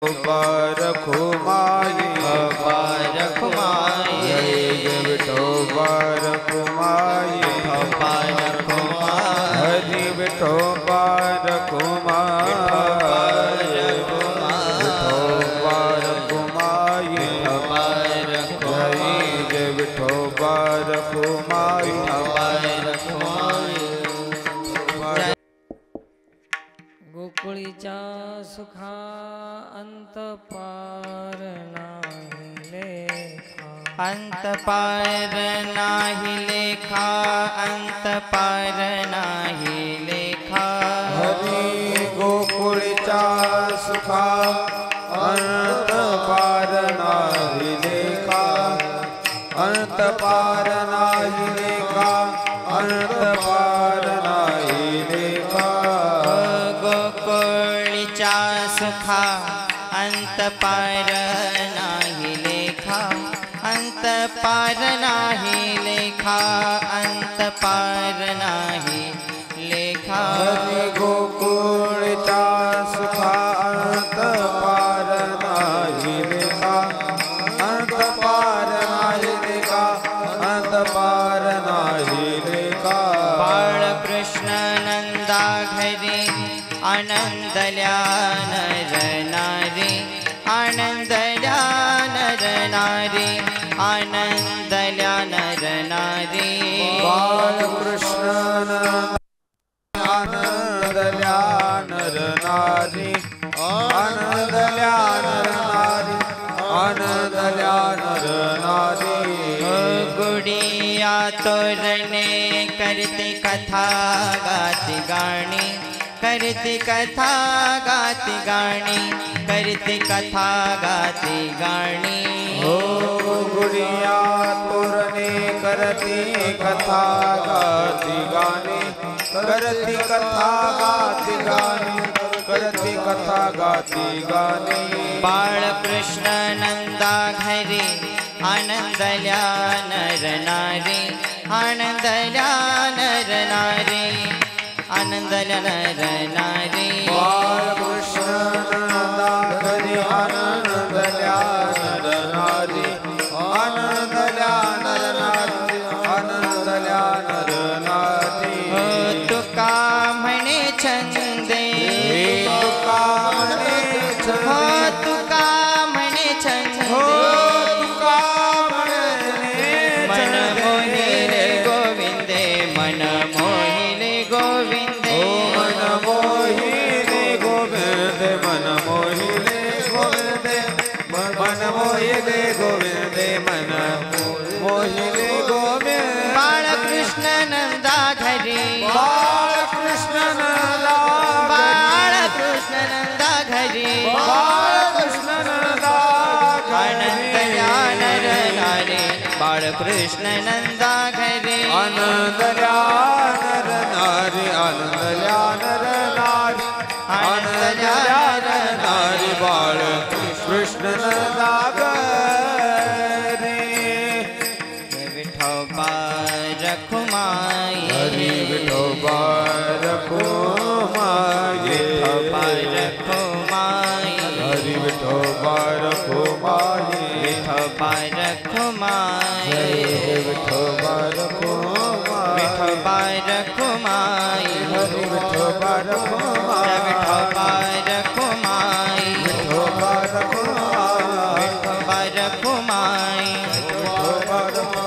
बारखुमाई बारखुमाई विठो बारखुमाई हरि विठो बारखुमाई विठो बारखुमाई जय विठो बारखुमाई गोकुळीच्या सुखा अंत पार नाही लेखा, अंत पार नाही लेखा, अंत पार नाही लेखा। हरी गोकुळीच्या सुखा अंत पार नाही लेखा, अंत पार नाही लेखा, अंत पार नाही लेखा। गोकुळीच्या सुखा अंत पार नाही लेखा, अंत पार नाही लेखा, अंत पार नाही लेखा। हरी गोकुळीच्या सुखा अंत पार नाही लेखा, अंत पार नाही लेखा, अंत पार नाही लेखा। बाळकृष्ण नंदा घरी आनंदल्या नर नारी, आनंदल्या नर नारी, आनंदल्या नर नारी। बाळकृष्ण आनंदल्या नर नारी, आनंदल्या नर नारी, आनंदल्या नर नारी। गुडिया तोरणे करते कथा गाती गाणी, करते कथा गाती गाणी, करते कथा गाती गाणी। हो गुडिया तोरणे करती कथा गाती गाणी, करती कथा गाती गाणी, करती कथा गाती गाणी। बाळकृष्ण नंदा घरी आनंदल्या नर नारी, आनंदल्या नर नारी, आनंदल्या नर नारी। बाळकृष्ण नंदा घरी आनंदल्या नर नारी, आनंदल्या नर नारी, आनंदल्या नर नारी। तुका म्हणे छंदे, तुका म्हणे छंदे, तुका म्हणे छंदे, तुका म्हणे मन मोहिले गोविंदे, मन मोहिले गोविंदे, मन मोहिले गोविंदे, मन मोहिले गोविंदे, मन मोहिले गोविंदे, मन मोहिले गोविंदे। बाळकृष्ण नंदा घरी, बाळकृष्ण नंदा, बाळकृष्ण नंदा घरी, बाळकृष्ण नंदा आनंदल्या नर नारी, बाळकृष्ण नंदा घरी, आनंदल्या नर नारी, आनंदल्या नर नारी, आनंदल्या नर नारी। बाळकृष्ण नंदा घरी विठो बारखुमाई, हरी विठो बारखुमाई, विठो बारखुमाई, हरी विठो बारखुमाई, विठो बारखुमाई, विठो बारखुमाई, विठो बारखुमाई, हरी विठो बारखुमाई, विठो बारखुमाई, विठो बारखुमाई, विठो बारखुमाई। विठो बारखुमाई।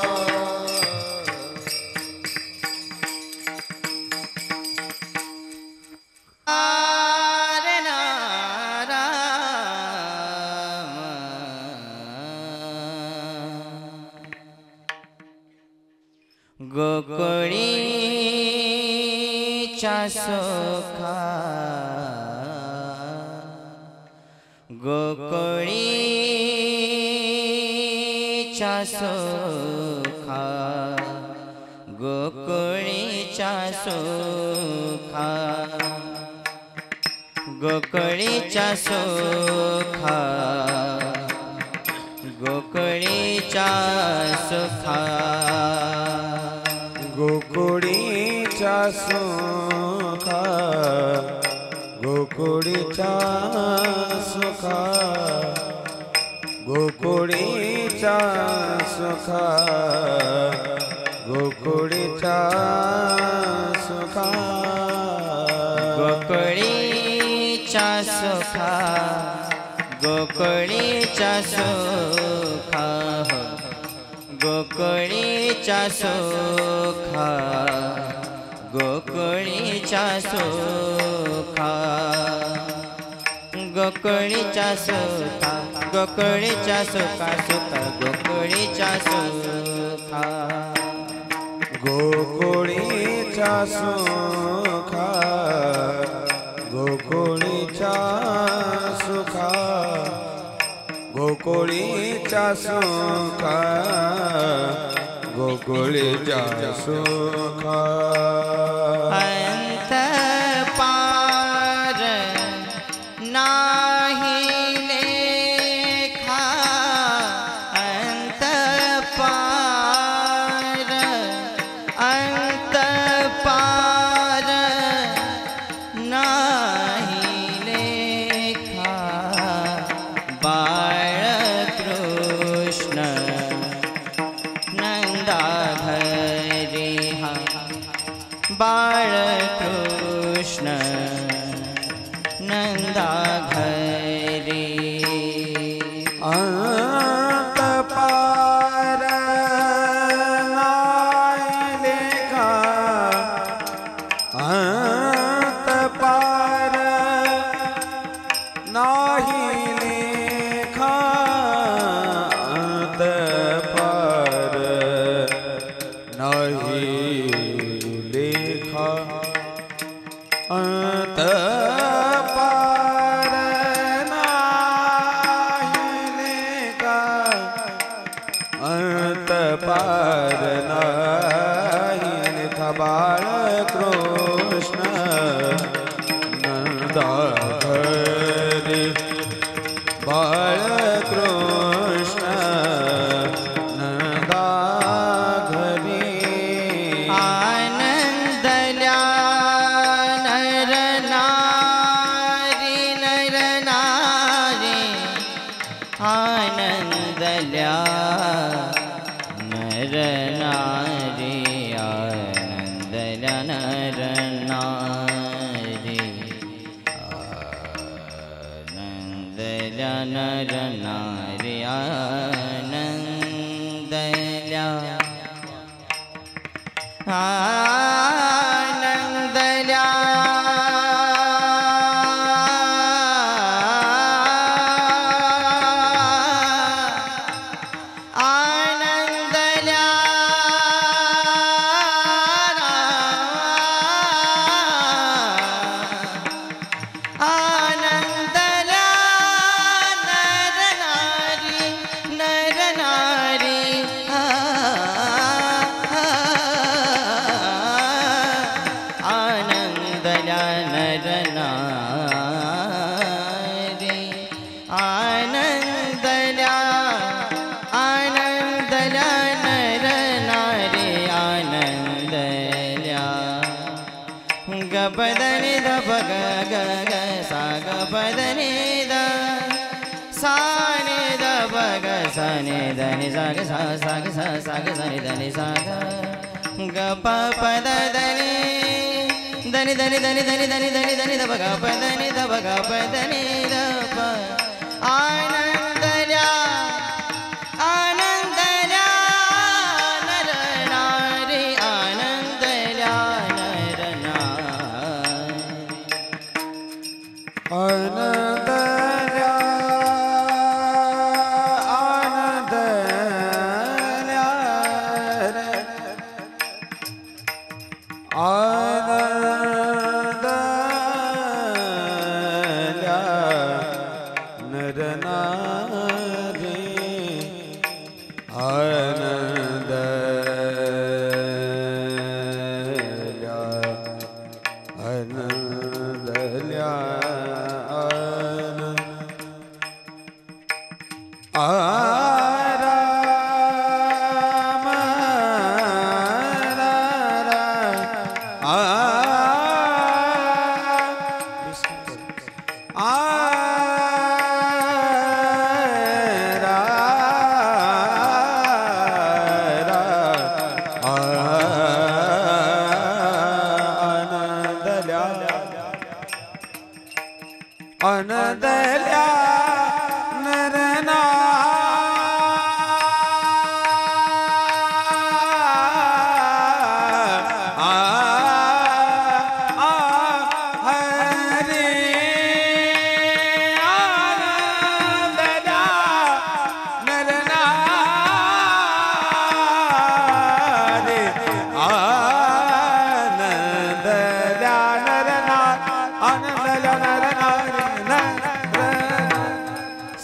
गोकुळीच्या सुखा, गोकुळीच्या सुखा, गोकुळीच्या सुखा, गोकुळीच्या सुखा, गोकुळीच्या सुखा। गोकुळीच्या सुखा, गोकुळीच्या सुखा। गोकुळीचा सुखा गोकुळीचा सुखा गोकुळीचा सुखा गोकुळीचा सुखा गोकुळीचा सुखा गोकुळीचा सुखा गोकुळीचा सुखा गोकुळीचा सुखा सुखा गोकुळीचा सुखा गोकुळीचा सुखा गोकुळीचा सुखा गोकुळीचा सुखा गोकुळीचा सुखा अंत पार नाही लेखा अंत पार नाही लेखा बाळकृष्ण नंदा घरी हा बाळकृष्ण नंदा घरी अंत पार नाही लेखा अंत पार नाही लेखा अंत पार नाही लेखा अंत पार नाही लेखा अंत पार नाही लेखा बाळकृष्ण नंदा घरी बाळकृष्ण नंदा घरी आनंदल्या नर नारी आनंदल्या नर नारी आनंदल्या नर नारी आनंदल्या नर नारी आनंदल्या आनंदल्या आनंदल्या आनंदल्या नर नारी आनंदल्या नर नारी आनंदल्या आनंदल्या नर नारी आनंदल्या गपदनि द ग ग ग सा गपदनि द सा नि द ब ग सा नि द नि सा ग सा सा ग सा सा ग सा नि द नि सा ग ग प प द द नि దని దని దని దని దని దని దని ద బగ ప దని ద బగ ప దని ద ప ఆనందल्या आनंदल्या नर नारी आनंदल्या नर नारी आनंदल्या आनंदल्या आनंदल्या नर नारी आनंदल्या आनंदल्या राम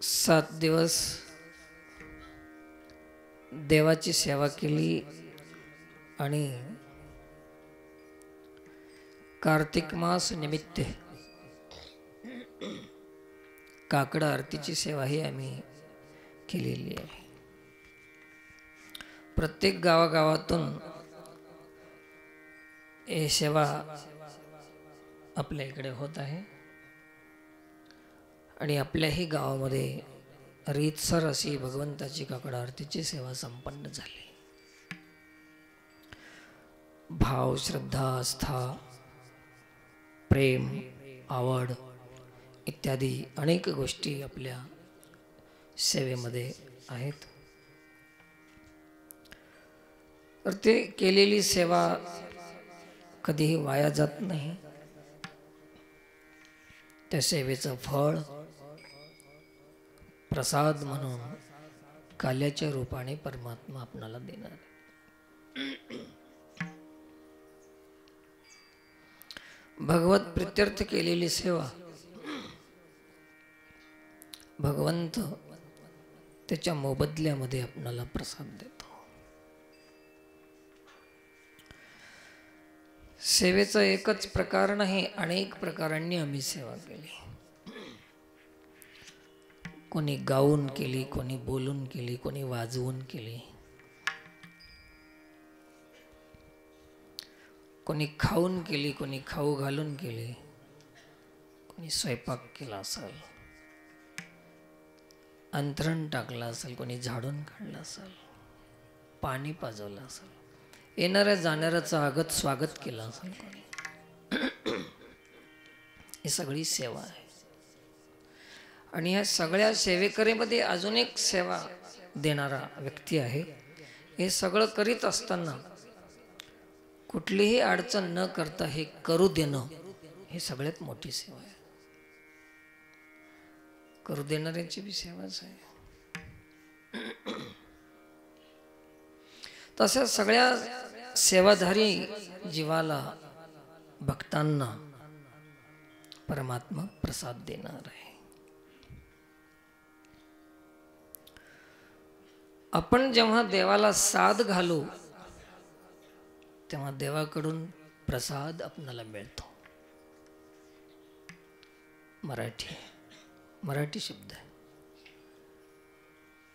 7 दिवस देवाची सेवा केली आणि कार्तिक मास निमित्त काकड आरतीची सेवाही आम्ही केलेली आहे. प्रत्येक गावागावातून हे सेवा आपल्या इकडे होत आहे आणि आपल्याही गावामध्ये रीतसर अशी भगवंताची काकड आरतीची सेवा संपन्न झाली. भाव, श्रद्धा, आस्था, प्रेम, आवड इत्यादी अनेक गोष्टी आपल्या सेवेमध्ये आहेत. तर ते केलेली सेवा कधीही वाया जात नाही. त्या सेवेचं फळ प्रसाद म्हणून काल्याच्या रूपाने परमात्मा आपणाला देणार. भगवत प्रित्यर्थ केलेली सेवा भगवंत त्याच्या मोबदल्यामध्ये आपणाला प्रसाद देतो. सेवेचा एकच प्रकार नाही, अनेक प्रकारांनी आम्ही सेवा केली. कोणी गाऊन केली, कोणी बोलून केली, कोणी वाजवून केली, कोणी खाऊन केली, कोणी खाऊ घालून केली, कोणी स्वयंपाक केला असेल, अंथरण टाकलं असेल, कोणी झाडून काढलं असेल, पाणी पाजवलं असेल, येणाऱ्या जाणाऱ्याचं आगत स्वागत केलं असेल कोणी. ही सगळी सेवा आहे. आणि ह्या सगळ्या सेवेकरेमध्ये अजून एक सेवा देणारा व्यक्ती आहे. हे सगळं करीत असताना कुठलीही अडचण न करता हे करू देणं हे सगळ्यात मोठी सेवा आहे. करू देणाऱ्याची बी सेवाच आहे. तशा सगळ्या सेवाधारी जीवाला, भक्तांना परमात्मा प्रसाद देणार आहे. आपण जेव्हा देवाला साद घालू तेव्हा देवाकडून प्रसाद आपणाला मिळतो. मराठी शब्द आहे.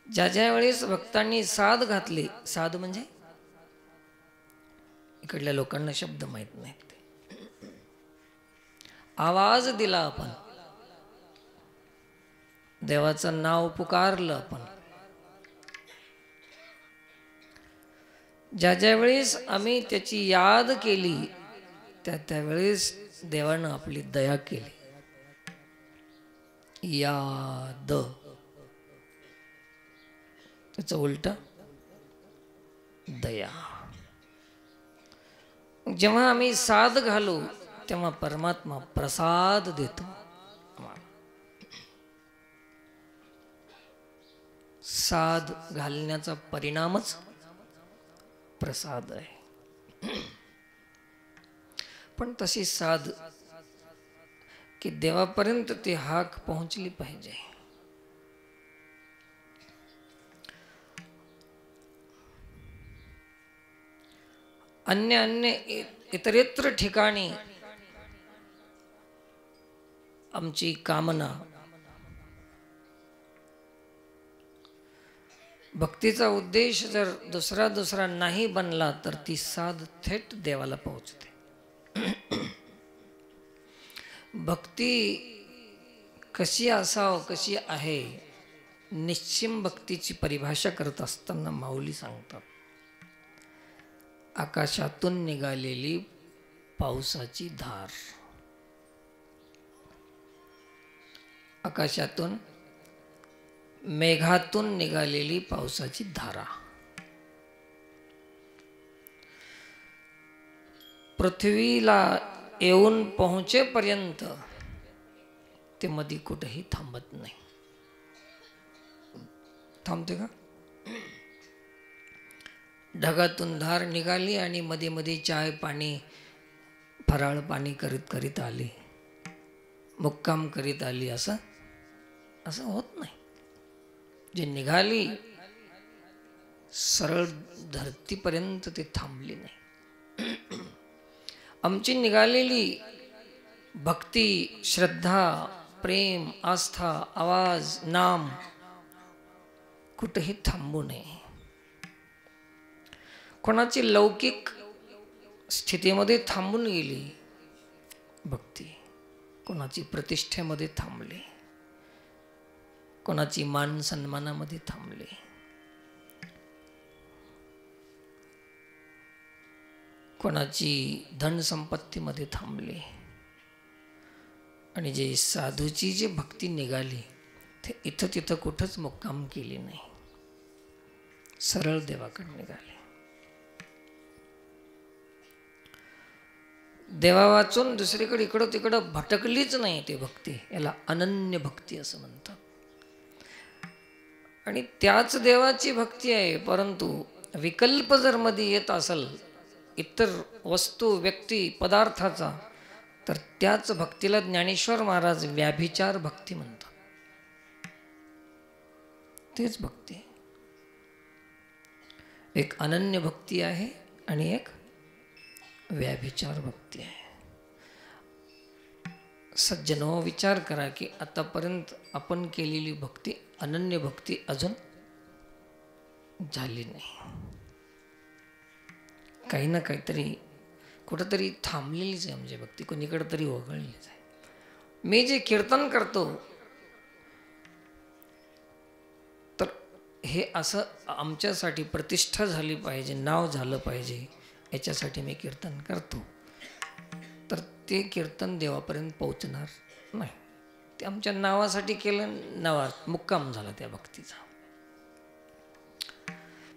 ज्या वेळेस भक्तांनी साद घातली, साद म्हणजे इकडल्या लोकांना शब्द माहित नाहीत, आवाज दिला, आपण देवाचं नाव पुकारलं, आपण ज्या वेळेस आम्ही त्याची याद केली त्यावेळेस देवानं आपली दया केली. याद त्याचं उलट दया. जेव्हा आम्ही साद घालू तेव्हा परमात्मा प्रसाद देतो. साद घालण्याचा परिणामच प्रसाद आहे. पण तशी साद की देवापर्यंत ती हाक पोहोचली पाहिजे. अन्य इतरेत्र ठिकाणी आमची कामना, भक्तीचा उद्देश जर दुसरा नाही बनला तर ती साध थेट देवाला पोहोचते. भक्ती कशी असावं, कशी आहे, निश्चिम भक्तीची परिभाषा करत असताना माऊली सांगतात, आकाशातून निघालेली पावसाची धार. आकाशातून, मेघातून निघालेली पावसाची धारा. पृथ्वीला येऊन पोहोचेपर्यंत ते मध्ये कुठेही थांबत नाही. थांबते का? ढगातून धार निघाली आणि मध्ये मध्ये चाय पाणी, फराळ पाणी करीत आली, मुक्काम करीत आली, असं होत नाही. जे निघाली सरळ धरतीपर्यंत ते थांबली नाही. आमची निघालेली भक्ती, श्रद्धा, प्रेम, आस्था, आवाज, नाम कुठेही थांबू नये. कोणाची लौकिक स्थितीमध्ये थांबून गेली भक्ती, कोणाची प्रतिष्ठेमध्ये थांबली, कोणाची मान सन्मानामध्ये थांबली. कोणाची धनसंपत्तीमध्ये थांबली. आणि जे साधूची जी भक्ती निघाली ते इथं तिथं कुठंच मुक्काम केली नाही, सरळ देवाकडे निघाली. देवा वाचून दुसरीकडे इकडं तिकडं भटकलीच नाही ती भक्ती. याला अनन्य भक्ती असं म्हणतात. आणि त्याच देवाची भक्ती आहे, परंतु विकल्प जर मध्ये येत असेल इतर वस्तू, व्यक्ती, पदार्थाचा, तर त्याच भक्तीला ज्ञानेश्वर महाराज व्याभिचार भक्ती म्हणतात. तेच भक्ती एक अनन्य भक्ती आहे आणि एक व्याभिचार भक्ती आहे. सज्जनो, विचार करा की आतापर्यंत आपण केलेली भक्ती, अनन्य भक्ती अजून झाली नाही. काही ना काहीतरी कुठंतरी थांबलेलीच आहे आमची भक्ती, कोणीकडे तरी वगळलीच आहे. मी जे कीर्तन करतो तर हे असं आमच्यासाठी प्रतिष्ठा झाली पाहिजे, नाव झालं पाहिजे, याच्यासाठी मी कीर्तन करतो. तर ते कीर्तन देवापर्यंत पोहोचणार नाही. ते आमच्या नावासाठी केलं, नावात मुक्काम झाला त्या भक्तीचा.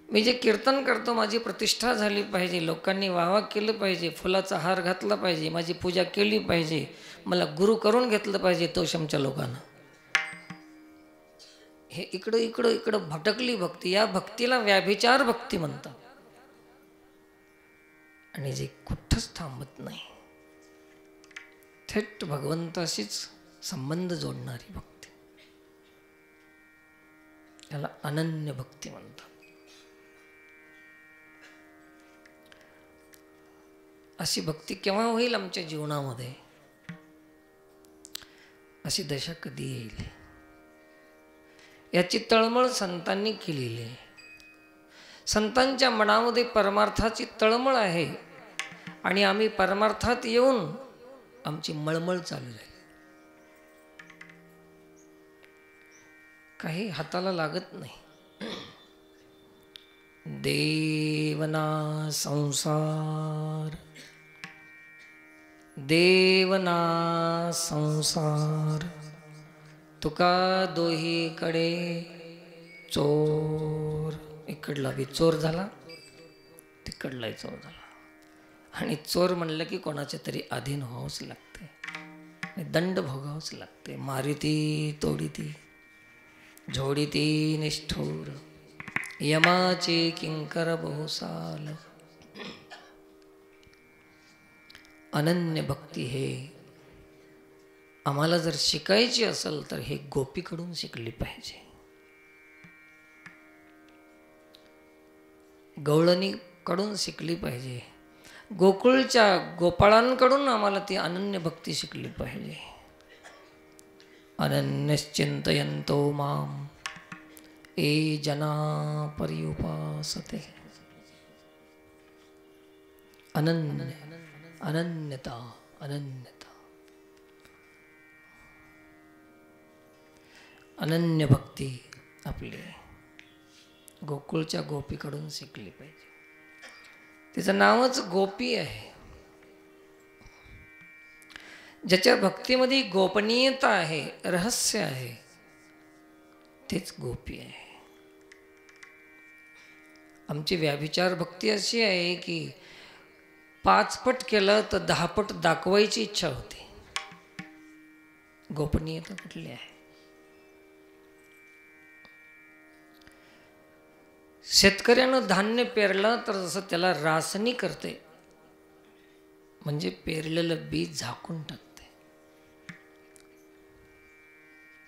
मी जे कीर्तन करतो माझी प्रतिष्ठा झाली पाहिजे, लोकांनी वाहवा केलं पाहिजे, फुलाचा हार घातला पाहिजे, माझी पूजा केली पाहिजे, मला गुरु करून घेतलं पाहिजे तोषमच्या लोकांना. हे इकडं इकडं इकडं भटकली भक्ती, या भक्तीला व्याभिचार भक्ती म्हणतात. आणि जे कुठंच थांबत नाही, थेट भगवंताशीच संबंध जोडणारी भक्ती, याला अनन्य भक्ती म्हणतात. अशी भक्ती केव्हा होईल आमच्या जीवनामध्ये? अशी दशा कधी येईल याची तळमळ संतांनी केलेली आहे. संतांच्या मनामध्ये परमार्थाची तळमळ आहे आणि आम्ही परमार्थात येऊन आमची मळमळ चालू झाली. काही हाताला लागत नाही. देवना संसार, देवना संसार, तुका दोहीकडे चोर. इकडला बी चोर झाला, तिकडलाही चोर झाला. आणि चोर म्हणलं की कोणाच्या तरी अधीन व्हावंच लागते आणि दंड भोगावंच लागते. मारिती तोडीती, झोडीती निष्ठुर, यमाचे किंकर बहुसाल. अनन्य भक्ती हे आम्हाला जर शिकायची असेल तर हे गोपीकडून शिकली पाहिजे. गवळणीकडून शिकली पाहिजे. गोकुळच्या गोपाळांकडून आम्हाला ती अनन्य भक्ती शिकली पाहिजे. अनन्यश्चिंतयन्तो माम ये जना पर्युपासते. अनन्य, अनन्यता, अनन्यता, अनन्य भक्ती आपली गोकुळच्या गोपीकडून शिकली पाहिजे. तिचं नावच गोपी आहे. ज्याच्या भक्तीमध्ये गोपनीयता आहे, रहस्य आहे, तेच गोपी आहे. आमची व्याभिचार भक्ती अशी आहे की 5 पट केलं तर 10 पट दाखवायची इच्छा होती. गोपनीयता कुठली आहे? शेतकऱ्यानं धान्य पेरलं तर जसं त्याला रासनी करते, म्हणजे पेरलेलं बी झाकून टाकते.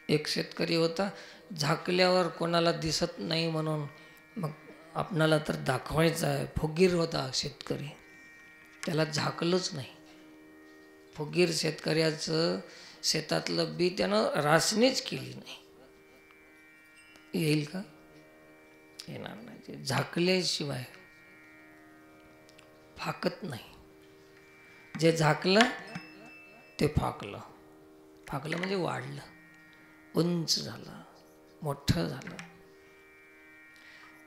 एक शेतकरी होता, झाकल्यावर कोणाला दिसत नाही म्हणून मग आपणाला तर दाखवायचं आहे. फुगीर होता शेतकरी, त्याला झाकलंच नाही. फुगीर शेतकऱ्याचं शेतातलं बी त्यानं रासणीच केली नाही. येईल का? येणार नाही. ते झाकल्याशिवाय फाकत नाही. जे झाकलं ते फाकलं. फाकलं म्हणजे वाढलं, उंच झालं, मोठं झालं.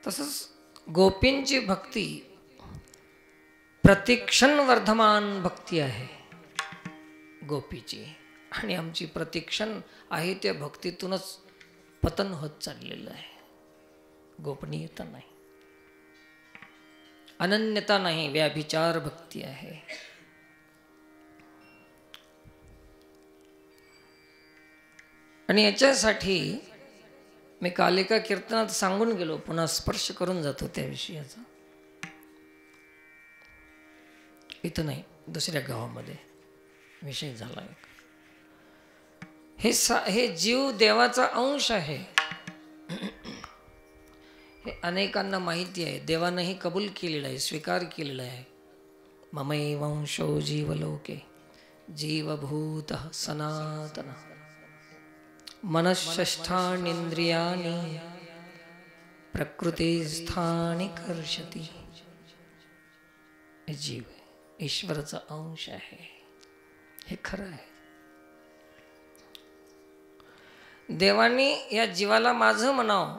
तसंच गोपींची भक्ती प्रतिक्षण वर्धमान भक्ती आहे गोपीची. आणि आमची प्रतिक्षण आहे त्या भक्तीतूनच पतन होत चाललेलं आहे. गोपनीयता नाही, अनन्यता नाही, व्याभिचार भक्ती आहे. आणि याच्यासाठी मी काल एका कीर्तनात सांगून गेलो, पुन्हा स्पर्श करून जातो त्या विषयाचा. इथं नाही, दुसऱ्या गावामध्ये विषय झाला एक. हे जीव देवाचा अंश आहे हे अनेकांना माहिती आहे. देवानंही कबूल केलेलं आहे, स्वीकार केलेला आहे. ममैवंशो जीवलोके जीवभूत सनातन मनःषष्ठानींद्रियाणि प्रकृतिस्थानि कर्षति. हे जीव आहे, ईश्वराचा अंश आहे, हे खरं आहे. देवाने या जीवाला माझं म्हणावं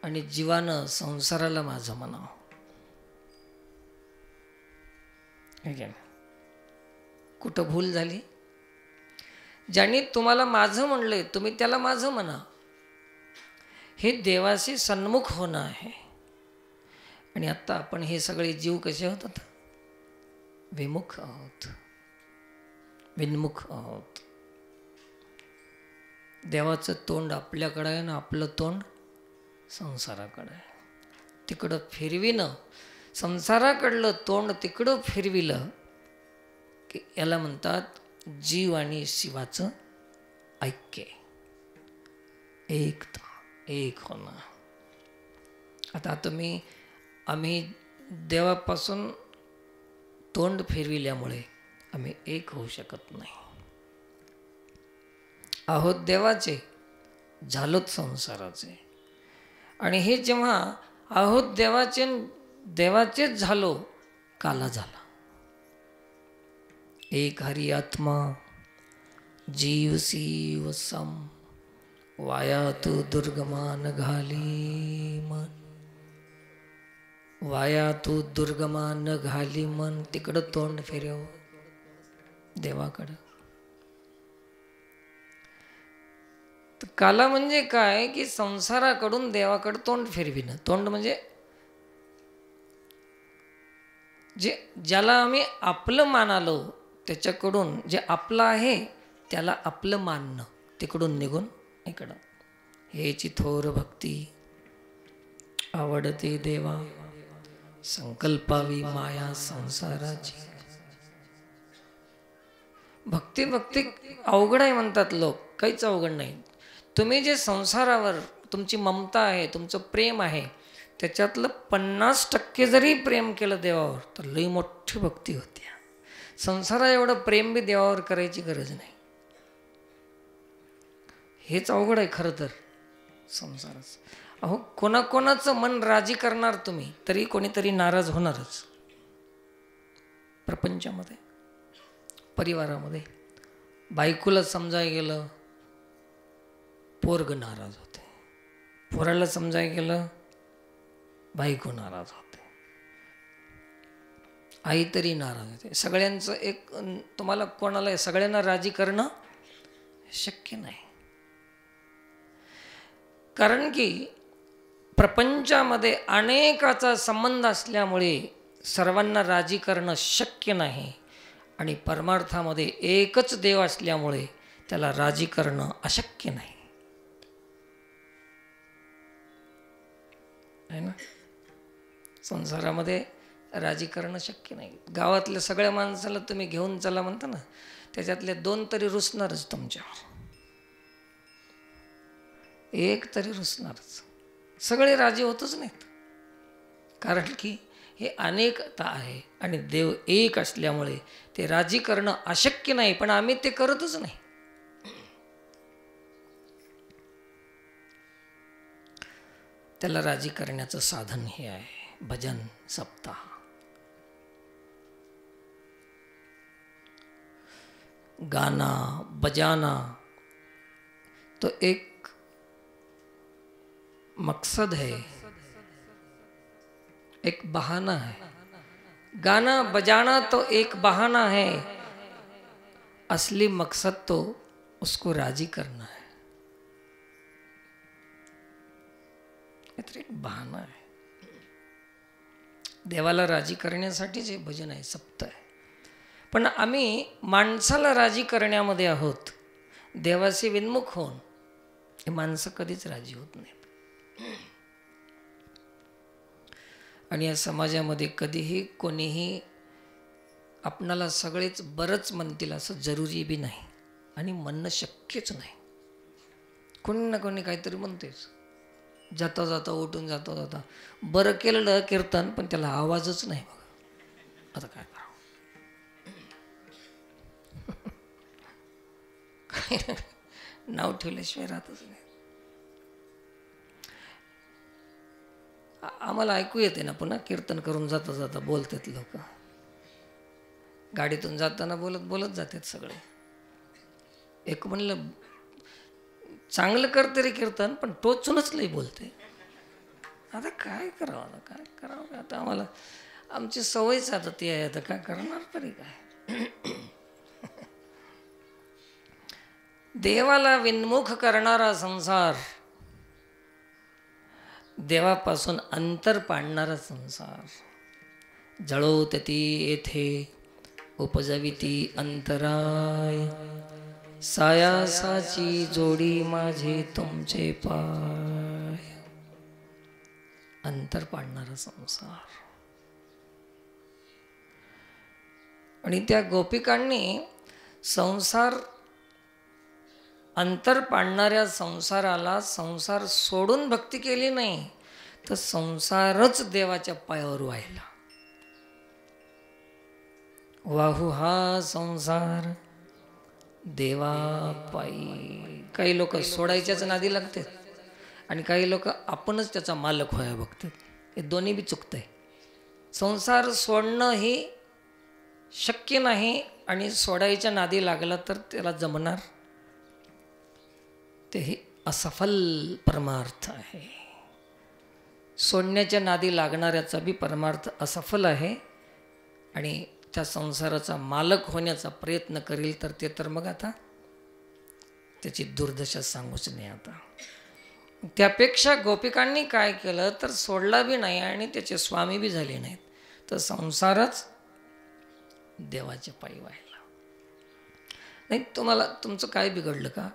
आणि जीवानं संसाराला माझं म्हणावं. कुठं भूल झाली? ज्यांनी तुम्हाला माझं म्हणलंय तुम्ही त्याला माझं म्हणा. हे देवाशी सन्मुख होणं आहे. आणि आता आपण हे सगळे जीव कसे होतात? विमुख आहोत, विन्मुख आहोत. देवाचं तोंड आपल्याकडं आहे ना आपलं तोंड संसाराकडं आहे. तिकडं फिरविणं, संसाराकडलं तोंड तिकडं फिरविलं की याला म्हणतात जीव आणि शिवाचं ऐक्य, एकता, एक होणं. आता आम्ही देवापासून तोंड फिरविल्यामुळे आम्ही एक होऊ शकत नाही. आहोत देवाचे, झालोत संसाराचे. आणि हे जेव्हा आहोत देवाचेच झालो, काला झाला. एक हरी आत्मा जीव शिव सम वाया तू दुर्गमान घाली मन. वाया तू दुर्गमान घाली मन. तिकडं तोंड फिरव देवाकडं. तर काला म्हणजे काय की संसाराकडून देवाकडं तोंड फिरविणं. तोंड म्हणजे ज्याला आम्ही आपलं मानालो त्याच्याकडून जे आपलं आहे त्याला आपलं मानणं, तिकडून निघून इकडं. हेची थोर भक्ती आवडते देवा, संकल्पावी माया संसाराची. भक्ती अवघड आहे म्हणतात लोक. काहीच अवघड नाही. तुम्ही जे संसारावर तुमची ममता आहे, तुमचं प्रेम आहे, त्याच्यातलं 50% जरी प्रेम केलं देवावर तर लई मोठी भक्ती होती. संसारा एवढं प्रेम बी देवावर करायची गरज नाही. हेच अवघड आहे खरं तर संसाराचं. अहो कोणाकोणाचं मन राजी करणार तुम्ही, तरी कोणीतरी नाराज होणारच. प्रपंचामध्ये, परिवारामध्ये बायकोला समजाय गेलं पोरग नाराज होते, पोराला समजाय गेलं बायको नाराज होते, आई तरी नाराज होते. सगळ्यांचं एक तुम्हाला कोणाला सगळ्यांना राजी करणं शक्य नाही. कारण की प्रपंचामध्ये अनेकाचा संबंध असल्यामुळे सर्वांना राजी करणं शक्य नाही. आणि परमार्थामध्ये एकच देव असल्यामुळे त्याला राजी करणं अशक्य नाही, है ना. संसारामध्ये राजी करणं शक्य नाही. गावातल्या सगळ्या माणसाला तुम्ही घेऊन चला म्हणता ना, त्याच्यातले 2 तरी रुसणारच तुमच्यावर. एक तरी रुसणारच. सगळे राजी होतच नाहीत, कारण की हे अनेकता आहे आणि देव एक असल्यामुळे ते राजी करणं अशक्य नाही, पण आम्ही ते करतच नाही. त्याला राजी करण्याचं साधन हे आहे भजन सप्ताह. गाना बजाना तो एक मकसद है, एक बहाना है. गाना बजाना तो एक बहाना है, असली मकसद तो उसको राजी करना है. एक बहाना आहे. देवाला राजी करण्यासाठी जे भजन आहे सप्त आहे. पण आम्ही माणसाला राजी करण्यामध्ये आहोत, देवाचे विन्मुख होऊन. हे माणसं कधीच राजी होत नाहीत. आणि या समाजामध्ये कधीही कोणीही आपणाला सगळेच बरंच म्हणतील असं जरुरी बी नाही आणि म्हणणं शक्यच नाही. कोणी ना कोणी काहीतरी म्हणतेच. जाता जाता उठून जाता जाता बरं केलं कीर्तन, पण त्याला आवाजच नाही बघा. आता काय करावं? नाव ठेवल्याशिवाय राहतच नाही. आम्हाला ऐकू येते ना पुन्हा कीर्तन करून जाता जाता बोलतात लोक. गाडीतून जाताना बोलत बोलत जातात सगळे. एक म्हणलं चांगलं करते रे कीर्तन, पण टोचूनच लई बोलते. आता काय करावं, आता काय करावं? आता आम्हाला आमची सवयच आता ती आहे. आता काय करणार तरी काय? देवाला विन्मुख करणारा संसार, देवापासून अंतर पाडणारा संसार. जळोतती येथे उपजविती अंतराय, सायासाची जोडी माझे तुमचे पाय. अंतर पाडणारा संसार. आणि त्या गोपिकांनी संसार, अंतर पाडणाऱ्या संसाराला संसार सोडून भक्ती केली नाही, तर संसारच देवाच्या पायावर व्हायला. वाहू हा संसार देवा पायी. काही लोक सोडायच्याच नादी लागतात आणि काही लोक आपणच त्याचा मालक व्हायला बघतात. हे दोन्ही बी चुकतंय. संसार सोडणं ही शक्य नाही आणि सोडायच्या नादी लागला तर त्याला जमणार, ते ही असफल परमार्थ आहे. सोडण्याच्या नादी लागणाऱ्याचा बी परमार्थ असफल आहे आणि त्या संसाराचा मालक होण्याचा प्रयत्न करील तर ते तर मग आता त्याची दुर्दशा सांगूच नाही. आता त्यापेक्षा गोपिकांनी काय केलं तर सोडला बी नाही आणि त्याचे स्वामी बी झाले नाहीत, तर संसारच देवाच्या पायी व्हायला. नाही तुम्हाला तुमचं काय बिघडलं का?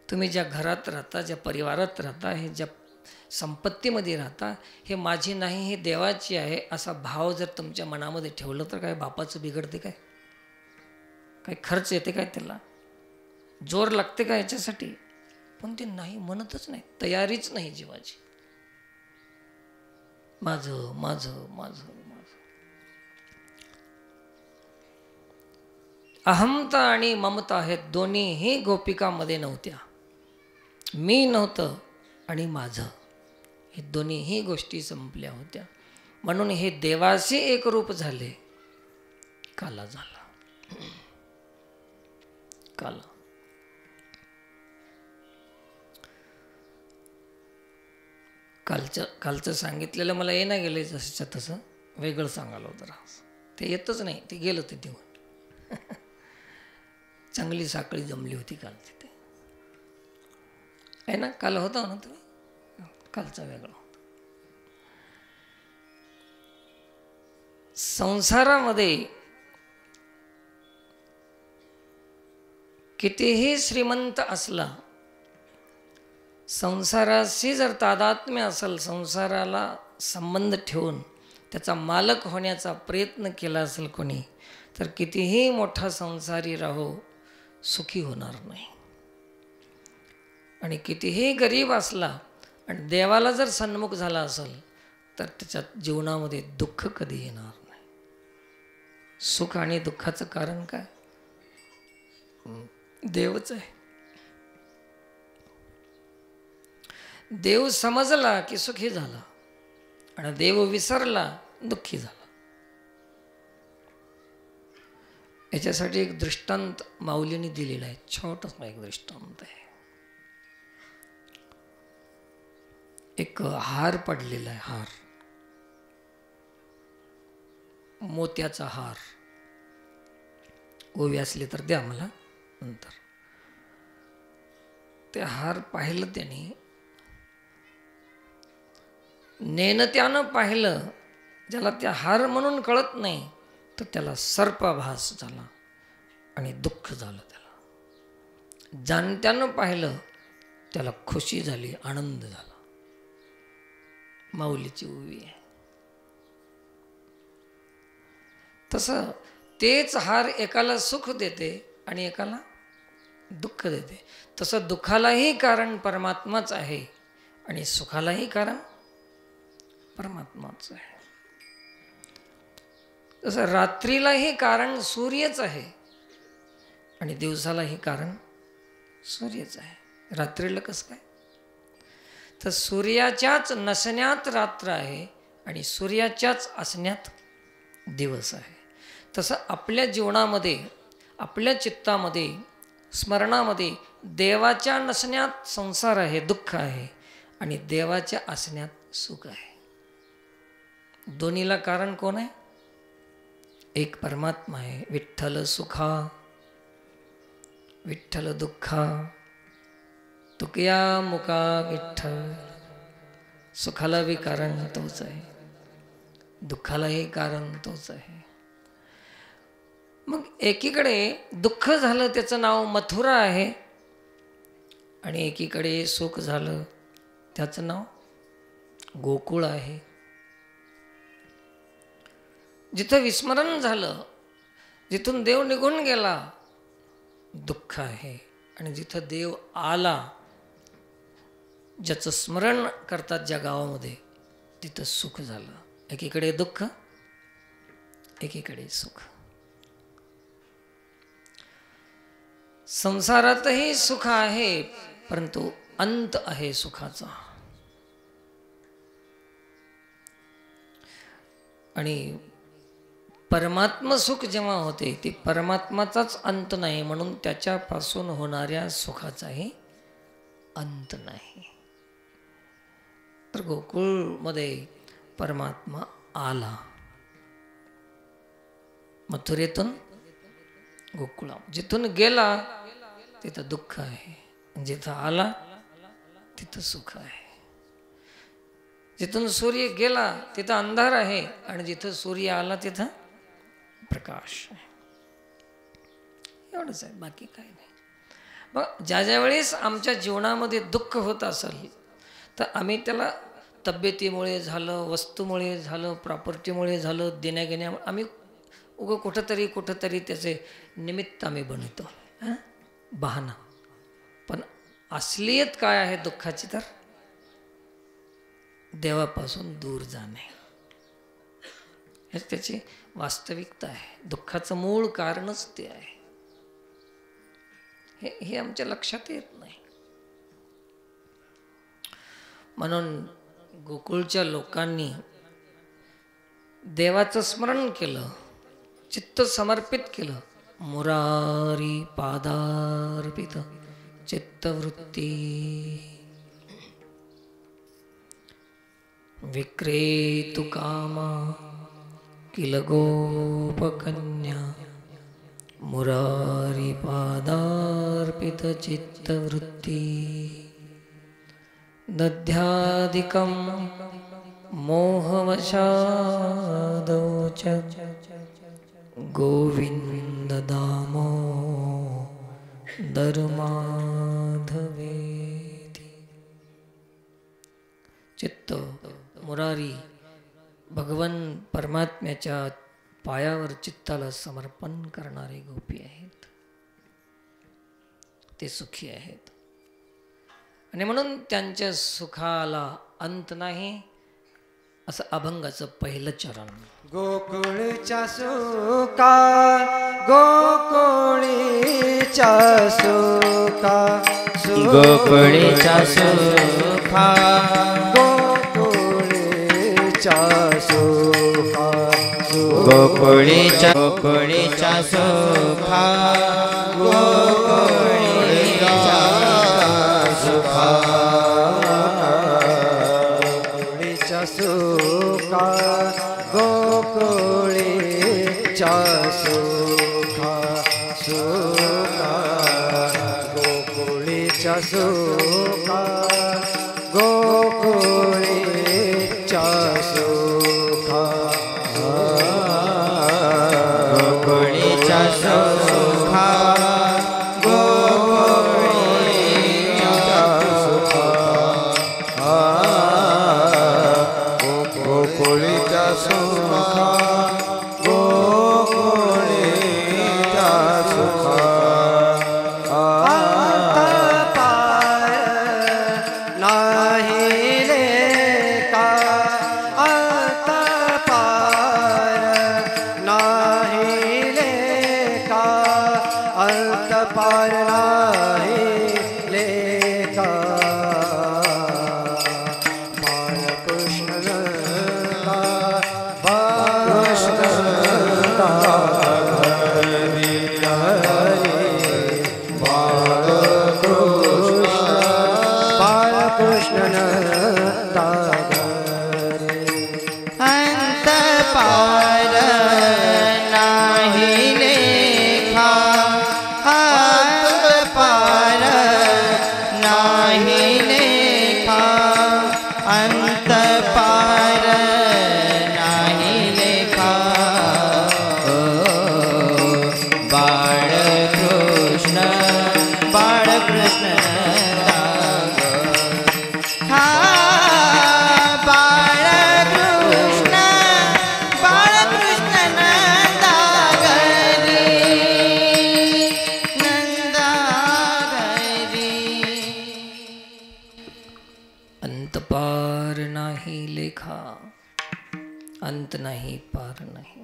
तुम्ही ज्या घरात राहता, ज्या परिवारात राहता, हे ज्या संपत्तीमध्ये राहता, हे माझी नाही, हे देवाची आहे असा भाव जर तुमच्या मनामध्ये ठेवलं तर काय बापाचं बिघडते काय? काही खर्च येते काय? त्याला जोर लागते का याच्यासाठी? पण ते नाही म्हणतच नाही, तयारीच नाही जीवाची. माझं माझं माझं माझं. अहमता आणि ममता हे दोन्हीही गोपिकामध्ये नव्हत्या. मी नव्हतं आणि माझं, हे दोन्हीही गोष्टी संपल्या होत्या. म्हणून हे देवाशी एक रूप झाले. काला झाला, काला. कालचं सांगितलेलं मला ये ना गेलं जसंच्या तसं वेगळं सांगायला होतं. ते येतच नाही, ते गेलं ते निघून. चांगली साखळी जमली होती काल तिथे आहे ना. काल होता ना तुम्ही, कालचा वेगळा होता. संसारामध्ये कितीही श्रीमंत असला, संसाराशी जर तादात्म्य असेल, संसाराला संबंध ठेवून त्याचा मालक होण्याचा प्रयत्न केला असेल कोणी, तर कितीही मोठा संसारी राहो सुखी होणार नाही. आणि कितीही गरीब असला आणि देवाला जर सन्मुख झाला असेल तर त्याच्या जीवनामध्ये दुःख कधी येणार नाही. सुख आणि दुःखाचं कारण काय? देवच आहे. देव समजला की सुखी झाला आणि देव विसरला दुःखी झाला. याच्यासाठी एक दृष्टांत माऊलीने दिलेला आहे, छोटासा एक दृष्टांत आहे. एक हार पडलेला आहे, हार, मोत्याचा हार. ओवी असली तर द्या मला नंतर. ते हार पाहिलं त्याने, नेणत्यानं पाहिलं, ज्याला त्या हार म्हणून कळत नाही तर त्याला सर्पाभास झाला आणि दुःख झालं. त्याला जाणत्यानं पाहिलं त्याला खुशी झाली, आनंद झाला. माऊलीची ओवी आहे. तसं तेच हार एकाला सुख देते आणि एकाला दुःख देते. तसं दुःखालाही कारण परमात्माच आहे आणि सुखालाही कारण परमात्माच आहे. तसं रात्रीलाही कारण सूर्यच आहे आणि दिवसालाही कारण सूर्यच आहे. रात्रीला कसं काय? तर सूर्याच्याच नसण्यात रात्र आहे आणि सूर्याच्याच असण्यात दिवस आहे. तसं आपल्या जीवनामध्ये, आपल्या चित्तामध्ये, स्मरणामध्ये देवाच्या नसण्यात संसार आहे, दुःख आहे, आणि देवाच्या असण्यात सुख आहे. दोन्हीला कारण कोण आहे? एक परमात्मा आहे. विठ्ठल सुखा विठ्ठल दुःखा तुकया मुका विठ्ठल. सुखाला बी कारण तोच आहे, दुःखालाही कारण तोच आहे. मग एकीकडे दुःख झालं त्याचं नाव मथुरा आहे आणि एकीकडे सुख झालं त्याचं नाव गोकुळ आहे. जिथं विस्मरण झालं, जिथून देव निघून गेला, दुःख आहे. आणि जिथं देव आला, ज्याचं स्मरण करतात ज्या गावामध्ये, तिथं सुख झालं. एकीकडे दुःख, एकीकडे सुख. संसारातही सुख आहे, परंतु अंत आहे सुखाचा. आणि परमात्मा सुख जेव्हा होते ते परमात्माचाच अंत नाही, म्हणून त्याच्यापासून होणाऱ्या सुखाचाही अंत नाही. तर गोकुळमध्ये परमात्मा आला, मथुरेतून गोकुळा. जिथून गेला तिथं दुःख आहे, जिथं आला तिथं सुख आहे. जिथून सूर्य गेला तिथं अंधार आहे आणि जिथं सूर्य आला तिथं प्रकाश आहे. एवढंच आहे, बाकी काही नाही. मग ज्या वेळेस आमच्या जीवनामध्ये दुःख होत असेल तर आम्ही त्याला तब्येतीमुळे झालं, वस्तूमुळे झालं, प्रॉपर्टीमुळे झालं, देण्याघेण्यामुळे आम्ही कुठंतरी त्याचे निमित्त आम्ही बनवतो, बहाणा. पण असलियत काय आहे दुःखाची? तर देवापासून दूर जाणे, हेच त्याची वास्तविकता आहे. दुःखाचं मूळ कारणच ते आहे. हे आमच्या लक्षात येत नाही. म्हणून गोकुळच्या लोकांनी देवाचं स्मरण केलं, चित्त समर्पित केलं. मुरारी पादार्पित चित्तवृत्ती विक्रेतु कामा किल गोपकन्या मुरारी पादार्पित चित्तवृत्ती दध्यादिकं मोहवशादौ च गोविंद दामो दरमाधवेति. चित्त मुरारी भगवान परमात्म्याच्या पायावर चित्ताला समर्पण करणारे गोपी आहेत, ते सुखी आहेत. आणि म्हणून त्यांच्या सुखाला अंत नाही असं अभंगाचं पहिलं चरण. गोकुळच्या सुका गोकुळीच्या सुका गोकुळीच्या सुखा गोकुळीच्या सुखा गोकुळीच्या सुखा गोकुळीच्या सुखा गोकुळीच्या सुखा गोकुळीच्या सुखा सुखा गोकुळीच्या सुखा गोकुळीच्या सुखा गोकुळीच्या सुखा गोकुळीच्या सुखा गोकुळीच्या सुखा नाही लेका अंत पार नाही लेका अंत पार नाही लेका अंत पार नाही लेखा अंत पार नाही लेखा अंत पार नाही लेखा बाळकृष्ण बाळकृष्ण पार नाही लेखा अंत नाही पार नाही.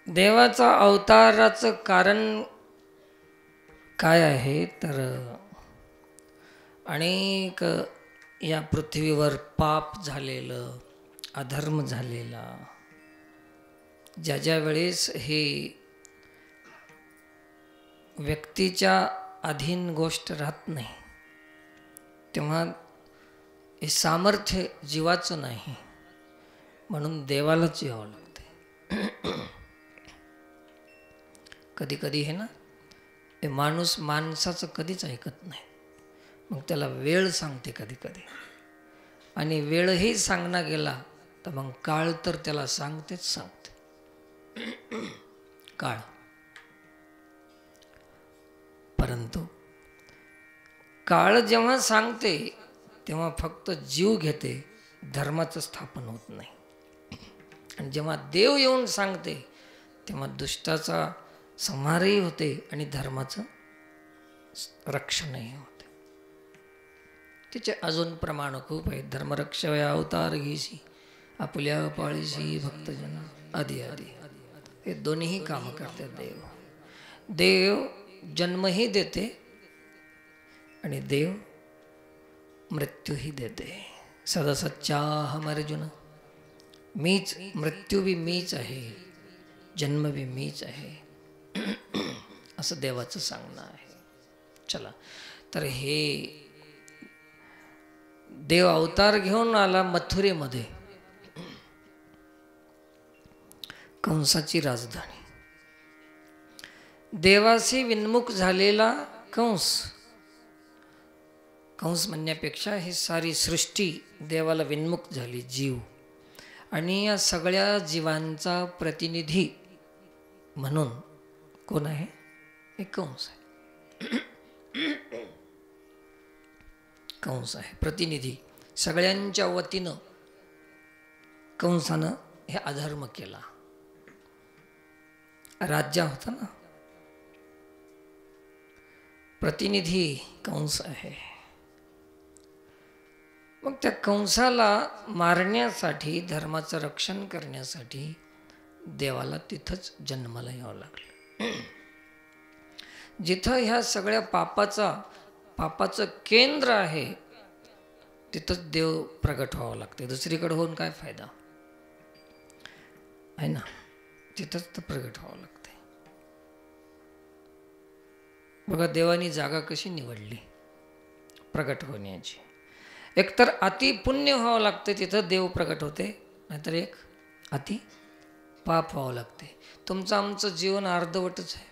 देवाचा अवताराचं कारण काय आहे तर अनेक या पृथ्वीवर पाप झालेलं अधर्म झालेला ज्या ज्या वेळेस हे व्यक्तीच्या अधीन गोष्ट राहत नाही तेव्हा हे सामर्थ्य जीवाचं नाही म्हणून देवालाच यावं लागते. कधी कधी हे ना हे माणूस माणसाचं कधीच ऐकत नाही मग त्याला वेळ सांगते कधी कधी आणि वेळही सांगणं गेला तर मग काळ तर त्याला सांगतेच सांगते. काळ परंतु काळ जेव्हा सांगते तेव्हा फक्त जीव घेते धर्माचं स्थापन होत नाही आणि जेव्हा देव येऊन सांगते तेव्हा दुष्टाचा संहारही होते आणि धर्माचं रक्षणही होते. तिचे अजून प्रमाण खूप आहेत. धर्मरक्षया अवतार घेशी आपल्या पाळीशी भक्तजन आदी आदी हे दोन्ही कामं करते देव. देव जन्मही देते आणि देव मृत्यूही देते. सदा सच्चा हम अर्जुन मीच मृत्यू बी मीच आहे जन्म बी मीच आहे असं देवाचं सांगणं आहे. चला तर हे देव अवतार घेऊन आला मथुरेमध्ये कंसाची राजधानी. देवाशी विन्मुख झालेला कंस कंस म्हणण्यापेक्षा ही सारी सृष्टी देवाला विन्मुख झाली जीव आणि या सगळ्या जीवांचा प्रतिनिधी म्हणून कोण आहे हे कंस आहे. कंस आहे प्रतिनिधी. सगळ्यांच्या वतीनं कंसानं हे अधर्म केला. राज्य होता ना प्रतिनिधी कंस आहे. मग त्या कंसाला मारण्यासाठी, धर्माचं रक्षण करण्यासाठी देवाला तिथंच जन्माला यावं लागलं. जिथं ह्या सगळ्या पापाचं केंद्र आहे तिथंच देव प्रगट व्हावं लागते. दुसरीकडे होऊन काय फायदा आहे ना. तिथंच तर प्रगट व्हावं लागते. बघा देवानी जागा कशी निवडली प्रगट होण्याची. एकतर अति पुण्य व्हावं लागते तिथं देव प्रगट होते, नाहीतर एक अति पाप व्हावं लागते. तुमचं आमचं जीवन अर्धवटच आहे.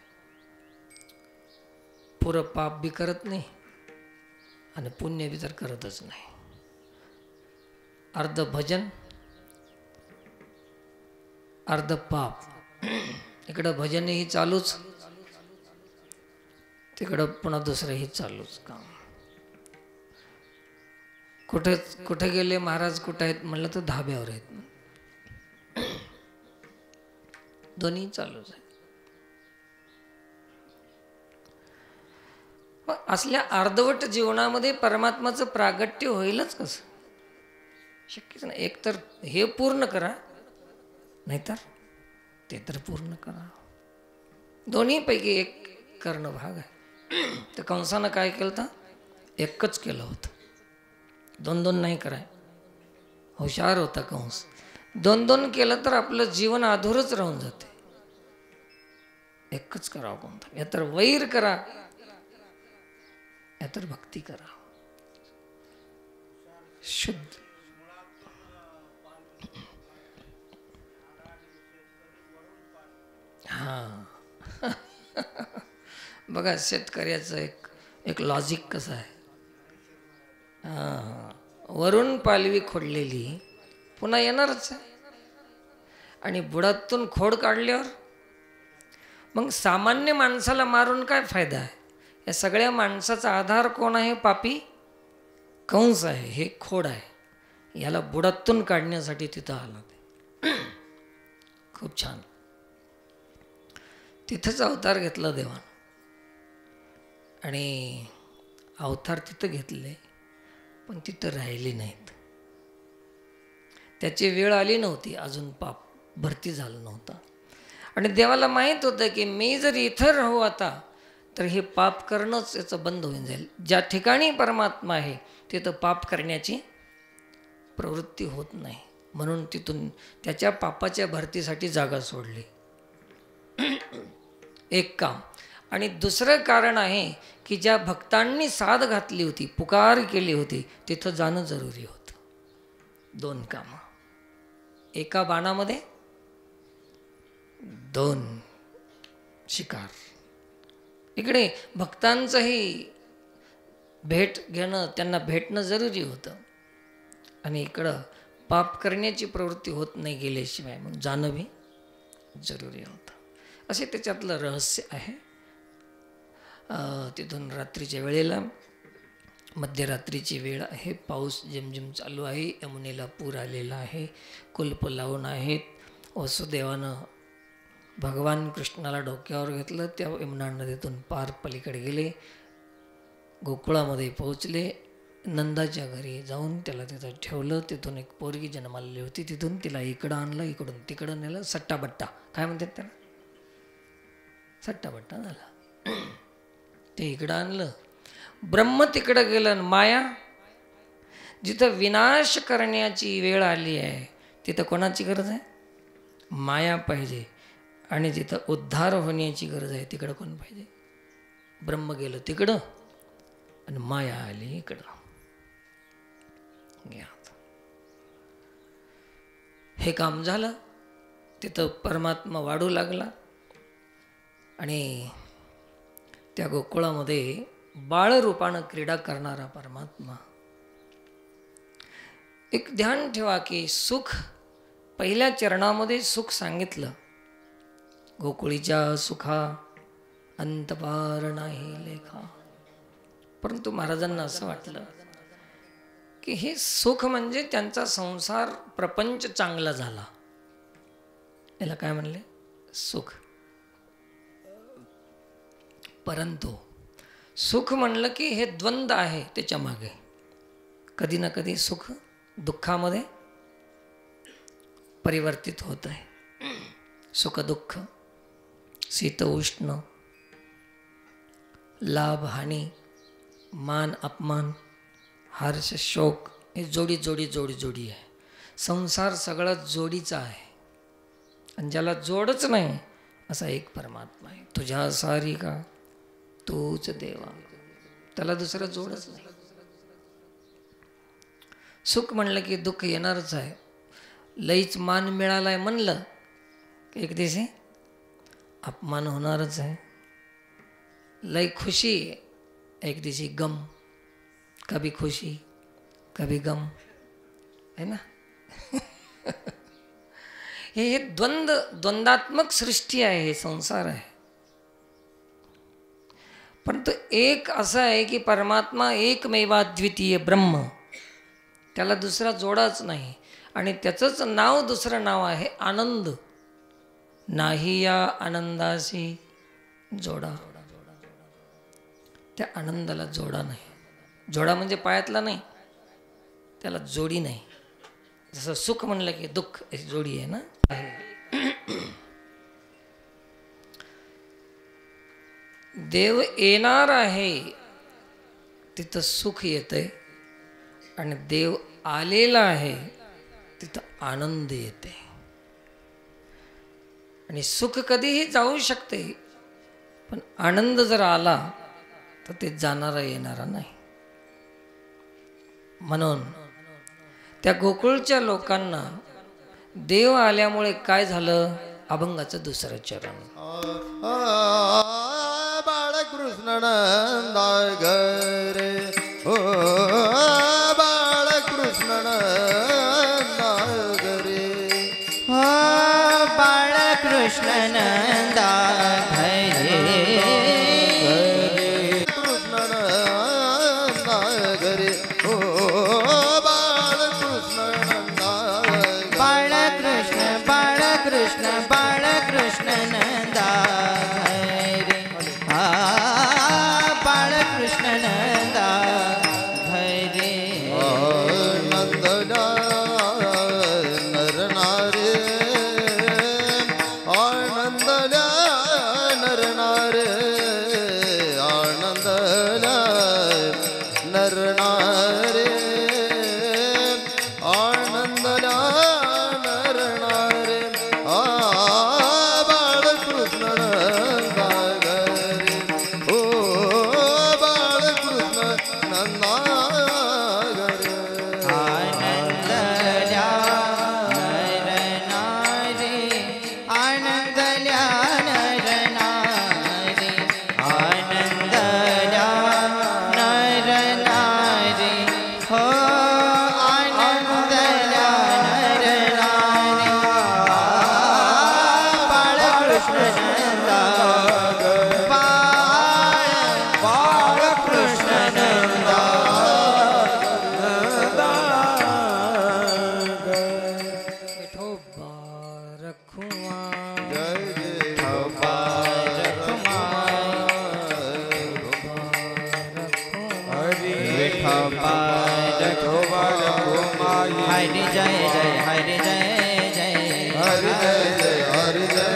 पुरं पाप बी करत नाही आणि पुण्य बी तर करतच नाही. अर्ध भजन अर्ध पाप. इकडं भजनही चालूच, तिकडं पुन्हा दुसरंही चालूच काम. कुठे गेले महाराज, कुठे आहेत म्हणलं तर धाब्यावर आहेत. दोन्ही चालूच आहे. मग असल्या अर्धवट जीवनामध्ये परमात्माचं प्रागट्य होईलच कसं? शक्यच नाही. एकतर हे पूर्ण करा, नाहीतर ते तर पूर्ण करा. दोन्हीपैकी एक करणं भाग आहे. तर कंसानं काय केलं तर एकच केलं होतं. दोन नाही कराय. हुशार होता कंस. दोन केलं तर आपलं जीवन अधुरच राहून जाते. एकच करावं कोणतं. या तर वैर करा, या तर भक्ती करा. शुद्ध. हा बघा शेतकऱ्याचं एक लॉजिक कसं आहे. वरून पालवी खोडलेली पुन्हा येणारच आहे. आणि बुडातून खोड काढल्यावर मग सामान्य माणसाला मारून काय फायदा आहे? या सगळ्या माणसाचा आधार कोण आहे? पापी कंस आहे. हे खोड आहे. याला बुडातून काढण्यासाठी तिथं आला. खूप छान. तिथंच अवतार घेतला देवानं. आणि अवतार तिथं घेतले पण तिथं राहिले नाहीत. त्याची वेळ आली नव्हती, अजून पाप भरती झालं नव्हता. आणि देवाला माहीत होतं की मी जर इथं राहू आता तर हे पाप करणंच याचं बंद होऊन जाईल. ज्या ठिकाणी परमात्मा आहे तिथं पाप करण्याची प्रवृत्ती होत नाही. म्हणून तिथून त्याच्या पापाच्या भरतीसाठी जागा सोडली. एक काम. आणि दुसरं कारण आहे की ज्या भक्तांनी साथ घातली होती, पुकार केली होती, तिथं जाणं जरुरी होतं. दोन कामं एका बाणामध्ये दोन शिकार. इकडे भक्तांचंही भेट घेणं, त्यांना भेटणं जरुरी होतं. आणि इकडं पाप करण्याची प्रवृत्ती होत नाही गेल्याशिवाय, म्हणून जाणं बी जरुरी होतं. असे त्याच्यातलं रहस्य आहे. तिथून रात्रीच्या वेळेला, मध्यरात्रीची वेळ आहे, पाऊस झिमझिम चालू आहे, यमुनेला पूर आलेला आहे, कुलप लावून आहेत. वसुदेवानं भगवान कृष्णाला डोक्यावर घेतलं, त्या यमुना नदीतून पार पलीकडे गेले, गोकुळामध्ये पोहोचले. नंदाच्या घरी जाऊन त्याला तिथं ठेवलं. तिथून एक पोरगी जन्मालेली होती, तिथून तिला इकडं आणलं, इकडून तिकडं नेलं. सट्टाबट्टा काय म्हणतात त्याला? सट्टाबट्टा झाला. ते इकडं आणलं. ब्रह्म तिकडं गेलं. माया जिथं विनाश करण्याची वेळ आली आहे तिथं कोणाची गरज आहे? माया पाहिजे. आणि जिथं उद्धार होण्याची गरज आहे तिकडं कोण पाहिजे? ब्रह्म गेलं तिकडं आणि माया आली इकडं. हे काम झालं. तिथं परमात्मा वाढू लागला. आणि त्या गोकुळामध्ये बाळरूपानं क्रीडा करणारा परमात्मा. एक ध्यान ठेवा की सुख पहिल्या चरणामध्ये सुख सांगितलं. गोकुळीच्या सुखा अंतपार नाही लेखा. परंतु महाराजांना असं वाटलं की हे सुख म्हणजे त्यांचा संसार प्रपंच चांगला झाला, याला काय म्हणले? सुख. परंतु सुख म्हणलं की हे द्वंद्व आहे त्याच्या मागे. कधी ना कधी सुख दुःखामध्ये परिवर्तित होत आहे. सुख दुःख, शीत उष्ण, लाभ हानी, मान अपमान, हर्ष शोक, हे जोडी जोडी जोडी जोडी आहे. संसार सगळा जोडीचा आहे. आणि ज्याला जोडच नाही असा एक परमात्मा आहे. तुझ्या सारी का तूच देवा, त्याला दुसरं जोडच नाही. सुख म्हणलं की दुःख येणारच आहे. लईच मान मिळालाय म्हणलं एक दिवशी अपमान होणारच आहे. लई खुशी एक दिवशी गम, कभी खुशी कभी गम है ना. हे द्वंद्वात्मक सृष्टी आहे, हे संसार आहे. पण तो एक असा आहे की परमात्मा एकमेवाद्वितीय ब्रह्म, त्याला दुसरा जोडाच नाही. आणि त्याचंच नाव दुसरं नाव आहे आनंद. नाही या आनंदाशी जोडा, त्या आनंदाला जोडा नाही. जोडा म्हणजे पायातला नाही, त्याला जोडी नाही. जसं सुख म्हणलं की दुःख अशी जोडी आहे ना. देव येणार आहे तिथं सुख येतंय, आणि देव आलेला आहे तिथं आनंद येते. आणि सुख कधीही जाऊ शकते, पण आनंद जर आला तर ते जाणारा येणारा नाही. म्हणून त्या गोकुळच्या लोकांना देव आल्यामुळे काय झालं, अभंगाचं दुसरं चरण. बाळकृष्ण नंदागरे ओ बाळकृष्ण नंदागरे हो बाळकृष्ण नंदागरे कृष्ण नंदागरे ओ बाळकृष्ण नंदागरे बाळकृष्ण बाळकृष्ण बाळकृष्ण नंदागरे बाळकृष्ण नंदागरे नंदना नरनारे आनंदला नरनारे आनंदला नरनारे आनंदला नरनारे बाळकृष्ण नंदागरे ओ बाळकृष्ण नंदागरे आनंदल्या नरनारे आनंदल्या नरनारे आनंदल्या नरनारे हो आनंदल्या नरनारे बाळकृष्ण नंदागरे बाळकृष्ण विठोबा रखुआ जय विठोबा रखुमा विठोबा रखुमा हरि जय जय हरि जय जय हरि जय जय हरि जय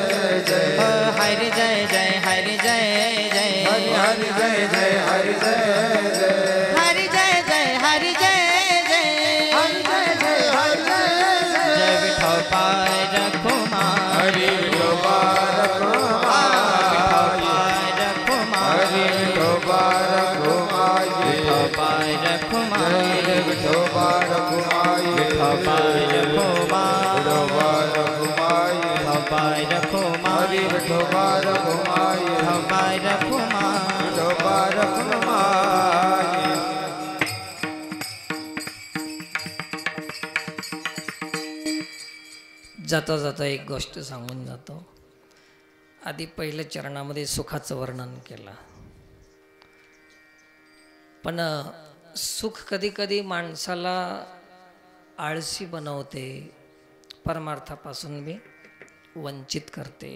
जय हरि जय जय हरि जय जय हरि जय जय हरि जय जय हरि जय जय हरि जय जय हरि जय जय हरि जय जय विठोबा रखुमा हरि विठोबा रखुमा हरि विठोबा रखुमा विठोबा रखुमा विठोबा रखुमा विठोबा रखुमा विठोबा रखुमा विठोबा रखुमा हरि विठोबा रखुमा विठोबा रखुमा विठोबा रखुमा. जाता जाता एक गोष्ट सांगून जातो. आधी पहिल्या चरणामध्ये सुखाचं वर्णन केलं, पण सुख कधी कधी माणसाला आळशी बनवते, परमार्थापासून बी वंचित करते,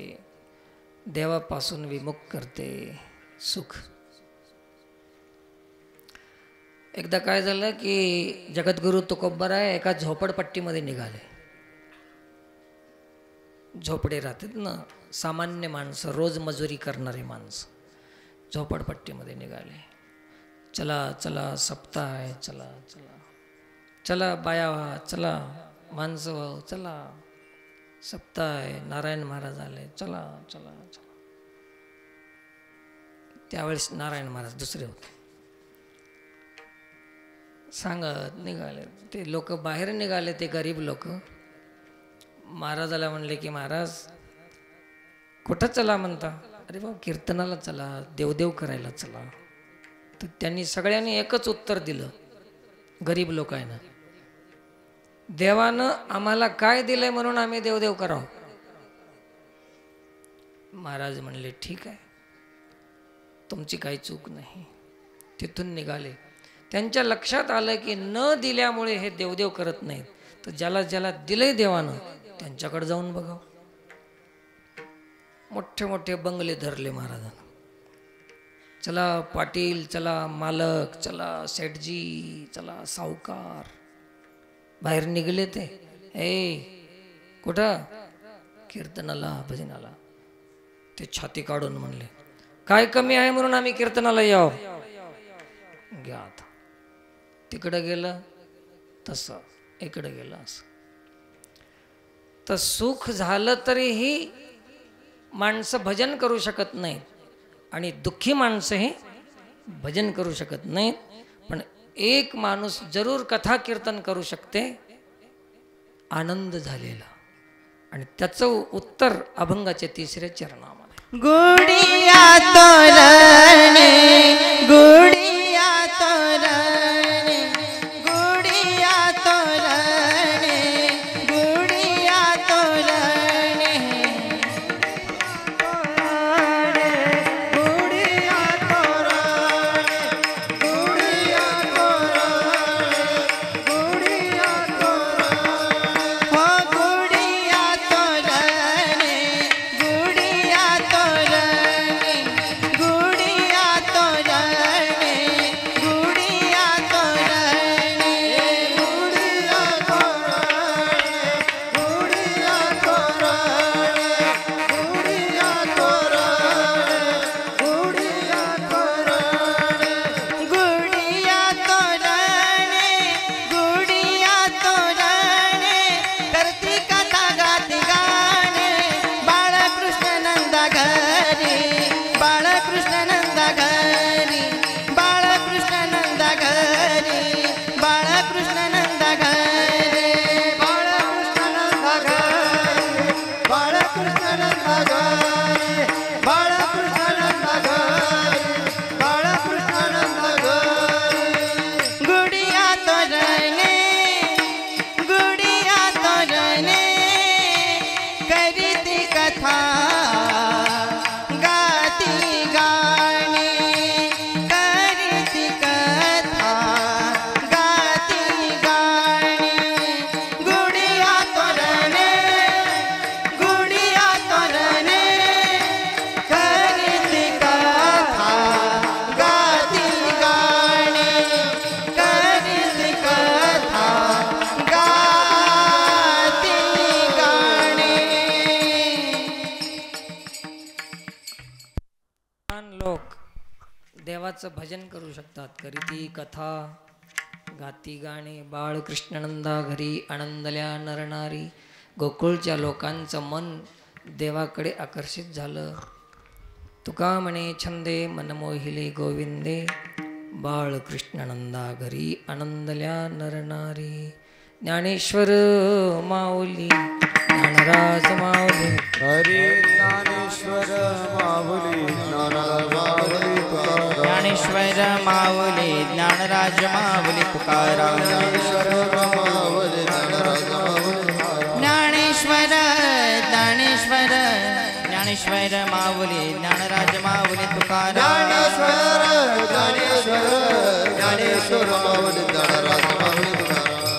देवापासून विमुख करते. सुख एकदा काय झालं की जगद्गुरू तुकोबराय एका झोपडपट्टीमध्ये निघाले. झोपडे राहतात ना, सामान्य माणसं, रोज मजुरी करणारी माणसं झोपडपट्टीमध्ये निघाले. चला चला सप्ताह आहे, चला चला चला बाया व्हा, चला माणसं व्हा, चला सप्ताह आहे, नारायण महाराज आले, चला चला चला. त्यावेळेस नारायण महाराज दुसरे होते. सांगत निघाले ते लोक, बाहेर निघाले ते गरीब लोक. महाराजाला म्हणले की महाराज कुठं चला म्हणता? अरे बाबा कीर्तनाला चला, देवदेव करायला चला. तर त्यांनी सगळ्यांनी एकच उत्तर दिलं गरीब लोकांना, देवानं आम्हाला काय दिलंय म्हणून आम्ही देवदेव करावं. महाराज म्हणले ठीक आहे, तुमची काही चूक नाही. तिथून निघाले. त्यांच्या लक्षात आलं की न दिल्यामुळे हे देवदेव करत नाहीत, तर ज्याला ज्याला दिलंय देवानं त्यांच्याकडे जाऊन बघावं. मोठे मोठे बंगले धरले महाराजांना. चला पाटील, चला मालक, चला सेठजी, चला सावकार. बाहेर निघले ते. कुठं? कीर्तनाला, भजनाला. ते छाती काढून म्हणले काय कमी आहे म्हणून आम्ही कीर्तनाला याव? घ्या आता. तिकडं गेलं तसं, इकडं गेलं असं. तर सुख झालं तरीही माणसं भजन करू शकत नाहीत आणि दुःखी माणसंही भजन करू शकत नाहीत. पण एक माणूस जरूर कथा कीर्तन करू शकते, आनंद झालेला. आणि त्याचं उत्तर अभंगाच्या 3ऱ्या चरणामध्ये. गुडिया तोरणे, गुडिया तोरणे, गुडिया तोरणे, गुडिया तोरणे, गुडिया तोरणे, गुडिया तोरणे, गुडिया तोरणे, हो गुडिया तोरणे, गुडिया तोरणे, गुडिया तोरणे, गुडिया तोरणे, गुडिया तोरणे, गुडिया तोरणे, गुडिया तोरणे, गुडिया तोरणे, गुडिया तोरणे, गुडिया तोरणे, करती कथा गाती गाणे, बाळकृष्ण नंदा घरी, बाळकृष्ण नंदा घरी, बाळकृष्ण नंदा घरी, बाळकृष्ण नंदा घरी, बाळकृष्ण नंदा घरी, बाळकृष्ण नंदा घरी, बाळकृष्ण नंदा घरी, बाळकृष्ण नंदा घरी. गुडिया तोरणे, गुडिया तोरणे, करीती कथा गाती गाणे, करीती कथा गाती गाणे. गुडिया तोरणे, गुडिया तोरणे, करीती कथा गाती गाणे, करीती कथा गाती गाणे. लोक देवाचं भजन करू शकतात. करीती कथा गाती गाणे, बाळकृष्णानंदा घरी आनंदल्या नरनारी. गोकुळच्या लोकांचं मन देवाकडे आकर्षित झालं. तुका म्हणे छंदे मन मोहिले गोविंदे, बाळकृष्णानंदा घरी आनंदल्या नरनारी. ज्ञानेश्वर माऊली, ज्ञानराज माऊली, हरी ज्ञानेश्वर माऊली, ज्ञानराज माऊली तुकाराम. ज्ञानेश्वर माऊली, ज्ञानराज माऊली तुकाराम. ज्ञानेश्वर माऊली, ज्ञानराज माऊली तुकाराम. ज्ञानेश्वर, ज्ञानेश्वर, ज्ञानेश्वर माऊली, ज्ञानराज माऊली तुकाराम. ज्ञानेश्वर, ज्ञानेश्वर, ज्ञानेश्वर माऊली, ज्ञानराज